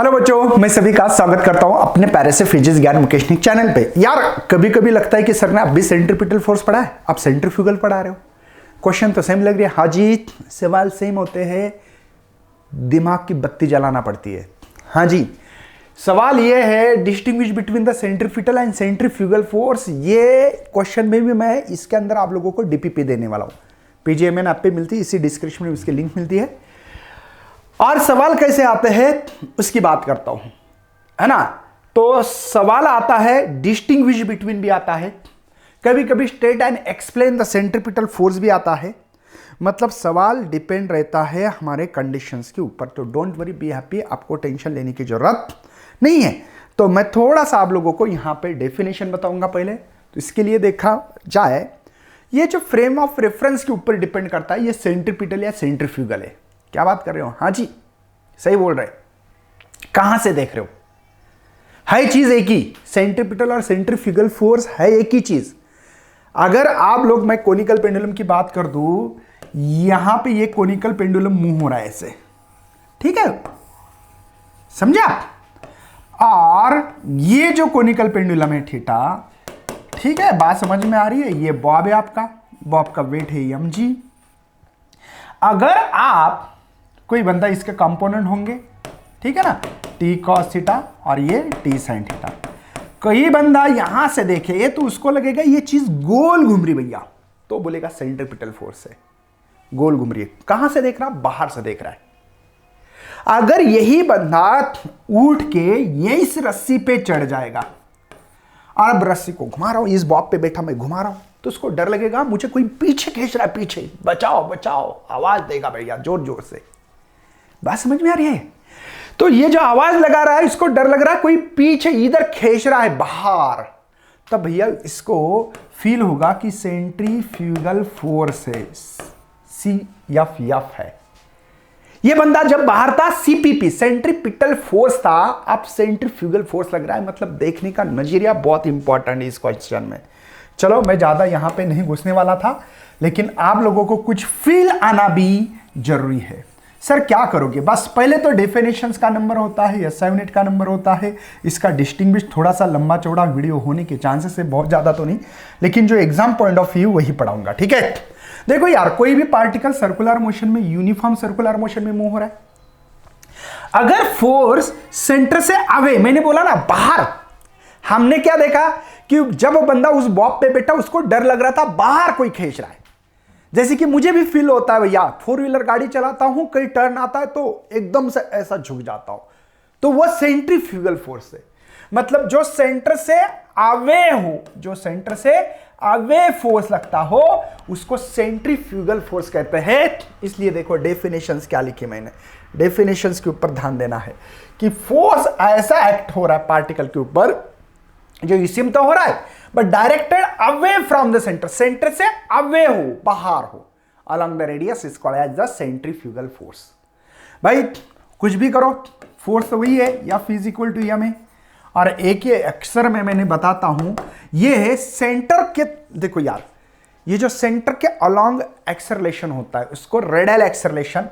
Hello बच्चों, मैं सभी का स्वागत करता हूं अपने प्यारे से फिजिक्स ज्ञान मुकेश चैनल पे। यार कभी कभी लगता है कि सर ने अभी सेंट्रीपिटल फोर्स पढ़ा है, आप सेंट्रीफ्यूगल पढ़ा रहे हो। क्वेश्चन तो सेम लग रही है। हाँ जी, सवाल सेम होते हैं, दिमाग की बत्ती जलाना पड़ती है। हाँ जी, सवाल ये है distinguish between the centripetal and centrifugal force. ये क्वेश्चन में भी मैं इसके अंदर आप लोगों को डीपीपी देने वाला हूं। पीजीएमएन ऐप पे मिलती है, इसी डिस्क्रिप्शन में उसकी लिंक मिलती है। और सवाल कैसे आते हैं उसकी बात करता हूं, है ना। तो सवाल आता है डिस्टिंग्विश बिटवीन भी आता है, कभी कभी state and explain the centripetal force भी आता है। मतलब सवाल डिपेंड रहता है हमारे कंडीशंस के ऊपर। तो डोंट वरी, बी हैप्पी, आपको टेंशन लेने की जरूरत नहीं है। तो मैं थोड़ा सा आप लोगों को यहां पे डेफिनेशन बताऊंगा पहले। तो इसके लिए देखा जाए, ये जो फ्रेम ऑफ रेफरेंस के ऊपर डिपेंड करता है, ये सेंट्रीपिटल या सेंट्रीफ्यूगल है। क्या बात कर रहे हो? हाँ जी, सही बोल रहे। कहां से देख रहे हो? है चीज एक ही, सेंट्रीपिटल और सेंट्रीफ्यूगल फोर्स है एक ही चीज। अगर आप लोग, मैं कोनिकल पेंडुलम की बात कर दूं, यहां पे ये कोनिकल पेंडुलम मूव हो रहा है ऐसे, ठीक है, समझा। और ये जो कोनिकल पेंडुलम है थीटा, ठीक है, बात समझ में आ रही है। ये बॉब है आपका, बॉब का वेट है mg। अगर आप कोई बंदा इसके कंपोनेंट होंगे, ठीक है ना, टी कॉस थीटा और ये टी साइन थीटा। कोई बंदा यहां से देखे तो उसको लगेगा ये चीज गोल घूम रही भैया, तो बोलेगा सेंट्रीपिटल फोर्स है, गोल घूम रही है। कहां से देख रहा? बाहर से देख रहा है। अगर यही बंदा उठ के ये इस रस्सी पे चढ़ जाएगा और अब रस्सी को घुमा रहा हूं, इस बॉब पे बैठा मैं घुमा रहा हूं, तो उसको डर लगेगा मुझे कोई पीछे खींच रहा है, पीछे बचाओ बचाओ, आवाज देगा भैया जोर जोर से। बात समझ में आ रही है? तो ये जो आवाज लगा रहा है, इसको डर लग रहा है कोई पीछे इधर खींच रहा है बाहर, तब भैया इसको फील होगा कि सेंट्रीफ्यूगल फोर्स है, CFF है। ये बंदा जब बाहर था CPP, सेंट्रीपिटल फोर्स था, अब सेंट्रीफ्यूगल फोर्स लग रहा है। मतलब देखने का नजरिया बहुत इंपॉर्टेंट है इस क्वेश्चन में। चलो, मैं ज्यादा यहां पे नहीं घुसने वाला था, लेकिन आप लोगों को कुछ फील आना भी जरूरी है। सर क्या करोगे? बस पहले तो डेफिनेशंस का नंबर होता है, SI यूनिट का नंबर होता है। इसका डिस्टिंग्विश थोड़ा सा लंबा चौड़ा वीडियो होने के चांसेस है, बहुत ज्यादा तो नहीं, लेकिन जो एग्जाम पॉइंट ऑफ व्यू वही पढ़ाऊंगा, ठीक है। देखो यार, कोई भी पार्टिकल सर्कुलर मोशन में, यूनिफॉर्म सर्कुलर मोशन में मूव हो रहा है। अगर फोर्स सेंटर से अवे, मैंने बोला ना बाहर, हमने क्या देखा कि जब वो बंदा उस बॉब पे बैठा उसको डर लग रहा था बाहर कोई खींच रहा है। जैसे कि मुझे भी फील होता है भैया, 4 व्हीलर गाड़ी चलाता हूं, कई टर्न आता है तो एकदम से ऐसा झुक जाता हूं, तो वह सेंट्रीफ्यूगल फोर्स है। मतलब जो सेंटर से अवे हो, जो सेंटर से अवे फोर्स लगता हो, उसको सेंट्रीफ्यूगल फोर्स कहते हैं। इसलिए देखो डेफिनेशंस क्या लिखी मैंने, डेफिनेशंस के ऊपर ध्यान देना है कि फोर्स ऐसा एक्ट हो रहा है पार्टिकल के ऊपर जो इसी में तो हो रहा है, but directed away from the centre, centre से अवे हो, बाहर हो, along the radius is called as the centrifugal force. भाई कुछ भी करो, फोर्स तो वही है, या F इक्वल टू m है। और एक ही अक्षर में मैंने बताता हूं, ये है सेंटर के, देखो यार, ये जो सेंटर के अलोंग एक्सेलरेशन होता है उसको रेडियल एक्सेलरेशन,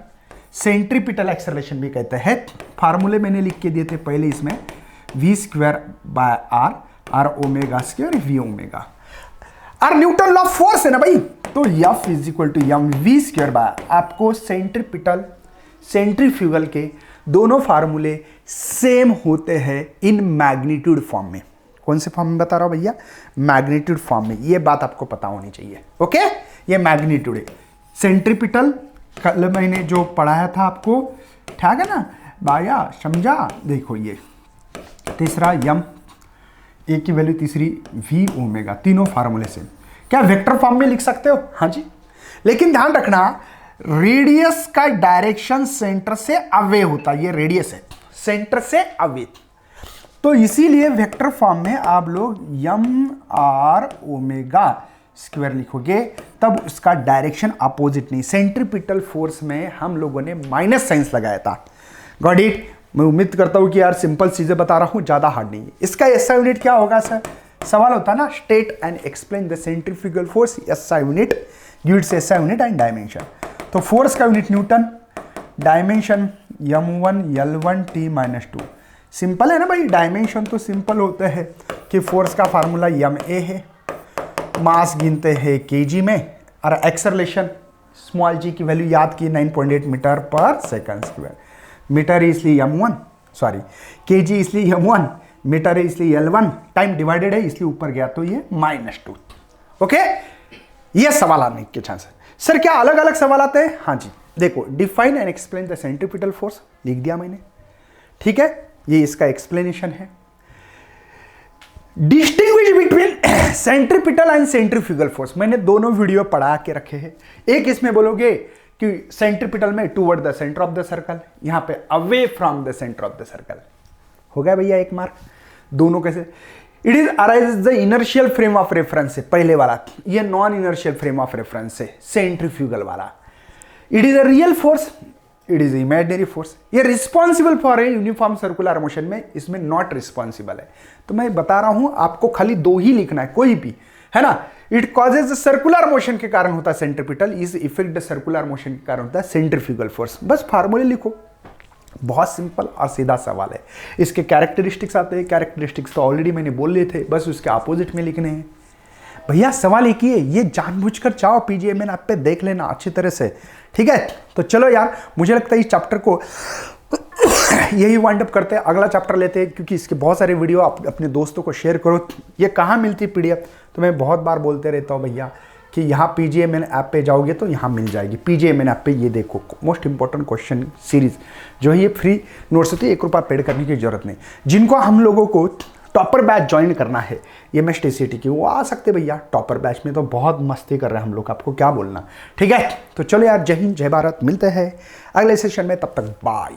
सेंट्रीपिटल एक्सेलरेशन भी कहते हैं। फार्मूले मैंने लिख के दिए थे पहले इसमें, v² r omega square v omega. और न्यूटन लॉ फोर्स है ना भाई, तो F is equal to m v²। आपको सेंट्रीपिटल सेंट्रीफ्यूगल के दोनों फार्मूले सेम होते हैं इन मैग्नीट्यूड फॉर्म में। कौन से फॉर्म में बता रहा हूं भैया? मैग्नीट्यूड फॉर्म में। ये बात आपको पता होनी चाहिए, ओके। ये मैग्नीट्यूड है। सेंट्रीपिटल कल मैंने जो पढ़ाया था आपको, ठीक है ना भैया, समझा। देखो ये तीसरा m, ए की वैल्यू तीसरी v ओमेगा, तीनों फार्मूले से। क्या वेक्टर फॉर्म में लिख सकते हो? हाँ जी, लेकिन ध्यान रखना रेडियस का डायरेक्शन सेंटर से अवे होता है। ये रेडियस है, सेंटर से अवे, तो इसीलिए वेक्टर फॉर्म में आप लोग m r ओमेगा स्क्वायर लिखोगे, तब उसका डायरेक्शन अपोजिट नहीं। सेंट्रीपिटल फोर्स में हम लोगों ने माइनस साइंस लगाया था। Got it? मैं उम्मीद करता हूं कि यार सिंपल चीजें बता रहा हूं, ज्यादा हार्ड नहीं है। इसका SI यूनिट क्या होगा सर? सवाल होता है ना, state and explain the centrifugal force, SI unit, gives SI unit and dimension. तो फोर्स का unit Newton, dimension m1 L1 T-2, simple है ना भाई, डायमेंशन तो सिंपल होते हैं कि फोर्स का फार्मूला ma है, मास गिनते हैं kg में, और एक्सेलरेशन स्मॉल g की वैल्यू याद की 9.8 मीटर पर सेकंड स्क्वायर। मीटर है इसलिए m1, सॉरी kg इसलिए m1, मीटर है इसलिए L1, टाइम डिवाइडेड है इसलिए ऊपर गया तो ये -2। ओके, ये सवाल आने के चांस है। सर क्या अलग अलग सवाल आते हैं? हाँ जी, देखो, define and explain the centripetal force लिख दिया मैंने, ठीक है, ये इसका एक्सप्लेनेशन है। Distinguish between centripetal and centrifugal force, मैंने दोनों वीडियो पढ़ा के रखे हैं। एक इसमें बोलोगे कि सेंट्रीपिटल में toward the centre of the circle, यहां पे away from the centre of the circle, हो गया भैया एक मार्क। दोनों कैसे? It is arise the inertial frame of reference से, पहले वाला, ये non inertial frame of reference से सेंट्रीफ्यूगल वाला। It is a real force, it is imaginary force. ये responsible for a uniform circular motion में, इसमें नॉट रिस्पॉन्सिबल है। तो मैं बता रहा हूं आपको, खाली दो ही लिखना है, कोई भी, है ना। इट कॉजेज सर्कुलर मोशन के कारण होता है centripetal, is effect circular motion के कारण होता है सेंट्रीफ्यूगल फोर्स। बस फार्मूले लिखो, बहुत सिंपल और सीधा सवाल है। इसके कैरेक्टरिस्टिक्स आते हैं, कैरेक्टरिस्टिक्स तो ऑलरेडी मैंने बोल लिए थे, बस उसके अपोजिट में लिखने हैं भैया। सवाल एक ही है, ये जानबूझकर जाओ पीजीएमएन ऐप पे देख लेना अच्छी तरह से, ठीक है। तो चलो यार, मुझे लगता है इस चैप्टर को यही वाइंड अप करते हैं, अगला चैप्टर लेते हैं, क्योंकि इसके बहुत सारे वीडियो आप अपने दोस्तों को शेयर करो। ये कहाँ मिलती है पीडीएफ? तो मैं बहुत बार बोलते रहता हूँ भैया कि यहाँ पीजीएमएन ऐप पे जाओगे तो यहाँ मिल जाएगी। पीजीएमएन ऐप पे ये देखो, मोस्ट इंपॉर्टेंट क्वेश्चन सीरीज जो है, ये फ्री नोट्स होती है, 1 रुपया पेड करने की जरूरत नहीं। जिनको हम लोगों को टॉपर बैच ज्वाइन करना है MSTCT की, वो आ सकते भैया। टॉपर बैच में तो बहुत मस्ती कर रहे हैं हम लोग, आपको क्या बोलना, ठीक है। तो चलो यार, जय हिंद जय भारत, मिलते हैं अगले सेशन में, तब तक बाय।